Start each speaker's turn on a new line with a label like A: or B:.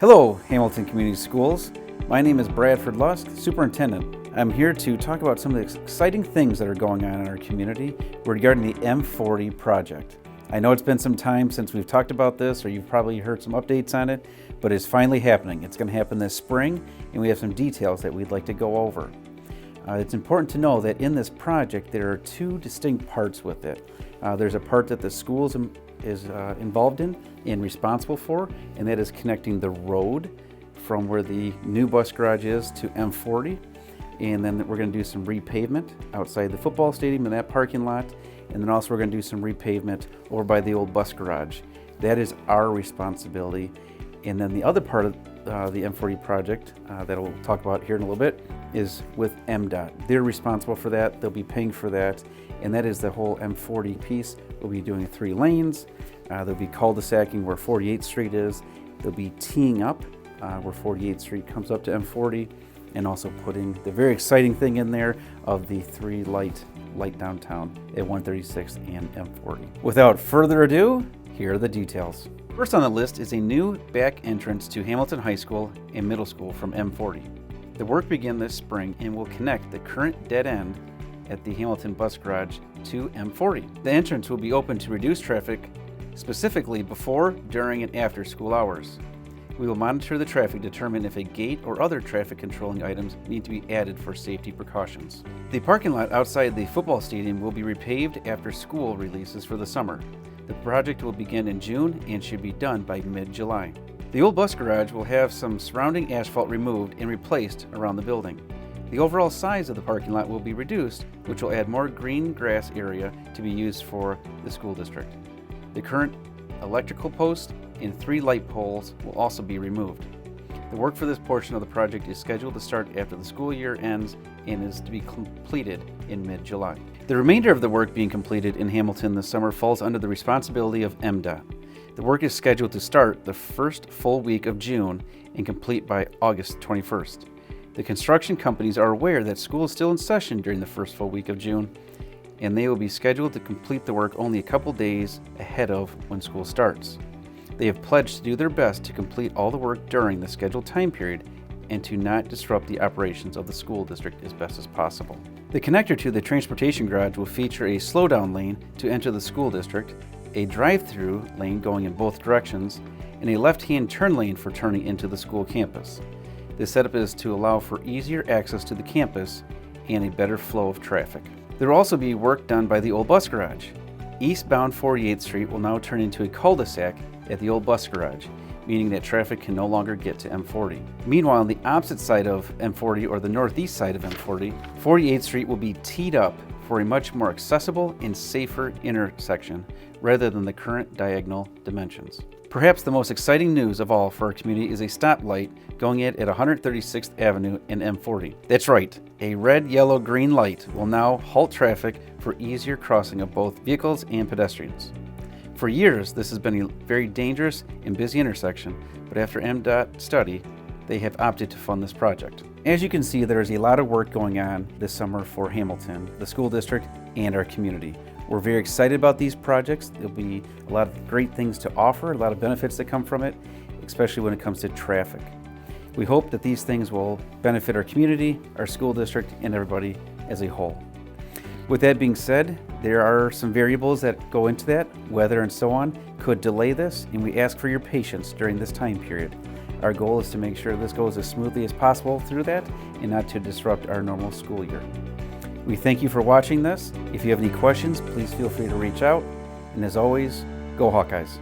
A: Hello, Hamilton Community Schools. My name is Bradford Lusk, Superintendent. I'm here to talk about some of the exciting things that are going on in our community regarding the M-40 project. I know it's been some time since we've talked about this, or you've probably heard some updates on it, but it's finally happening. It's going to happen this spring, and we have some details that we'd like to go over. It's important to know that in this project, there are two distinct parts with it. There's a part that the school is involved in and responsible for, and that is connecting the road from where the new bus garage is to M-40. And then we're going to do some repavement outside the football stadium in that parking lot. And then also we're going to do some repavement over by the old bus garage. That is our responsibility. And then the other part of the M-40 project that we'll talk about here in a little bit is with MDOT. They're responsible for that. They'll be paying for that. And that is the whole M-40 piece. We'll be doing 3 lanes. There'll be cul-de-sacing where 48th Street is. There'll be teeing up where 48th Street comes up to M-40, and also putting the very exciting thing in there of the 3 light downtown at 136th and M-40. Without further ado, here are the details. First on the list is a new back entrance to Hamilton High School and Middle School from M-40. The work began this spring and will connect the current dead end at the Hamilton bus garage to M-40. The entrance will be open to reduce traffic, specifically before, during, and after school hours. We will monitor the traffic, determine if a gate or other traffic controlling items need to be added for safety precautions. The parking lot outside the football stadium will be repaved after school releases for the summer. The project will begin in June and should be done by mid-July. The old bus garage will have some surrounding asphalt removed and replaced around the building. The overall size of the parking lot will be reduced, which will add more green grass area to be used for the school district. The current electrical post and 3 light poles will also be removed. The work for this portion of the project is scheduled to start after the school year ends and is to be completed in mid-July. The remainder of the work being completed in Hamilton this summer falls under the responsibility of MDOT. The work is scheduled to start the first full week of June and complete by August 21st. The construction companies are aware that school is still in session during the first full week of June, and they will be scheduled to complete the work only a couple days ahead of when school starts. They have pledged to do their best to complete all the work during the scheduled time period and to not disrupt the operations of the school district as best as possible. The connector to the transportation garage will feature a slowdown lane to enter the school district, a drive-through lane going in both directions, and a left-hand turn lane for turning into the school campus. This setup is to allow for easier access to the campus and a better flow of traffic. There will also be work done by the old bus garage. Eastbound 48th Street will now turn into a cul-de-sac at the old bus garage, meaning that traffic can no longer get to M-40. Meanwhile, on the opposite side of M-40, or the northeast side of M-40, 48th Street will be teed up for a much more accessible and safer intersection rather than the current diagonal dimensions. Perhaps the most exciting news of all for our community is a stoplight going at 136th Avenue and M-40. That's right, a red, yellow, green light will now halt traffic for easier crossing of both vehicles and pedestrians. For years, this has been a very dangerous and busy intersection, but after MDOT study, they have opted to fund this project. As you can see, there is a lot of work going on this summer for Hamilton, the school district, and our community. We're very excited about these projects. There'll be a lot of great things to offer, a lot of benefits that come from it, especially when it comes to traffic. We hope that these things will benefit our community, our school district, and everybody as a whole. With that being said, there are some variables that go into that. Weather and so on could delay this, and we ask for your patience during this time period. Our goal is to make sure this goes as smoothly as possible through that and not to disrupt our normal school year. We thank you for watching this. If you have any questions, please feel free to reach out. And as always, go Hawkeyes.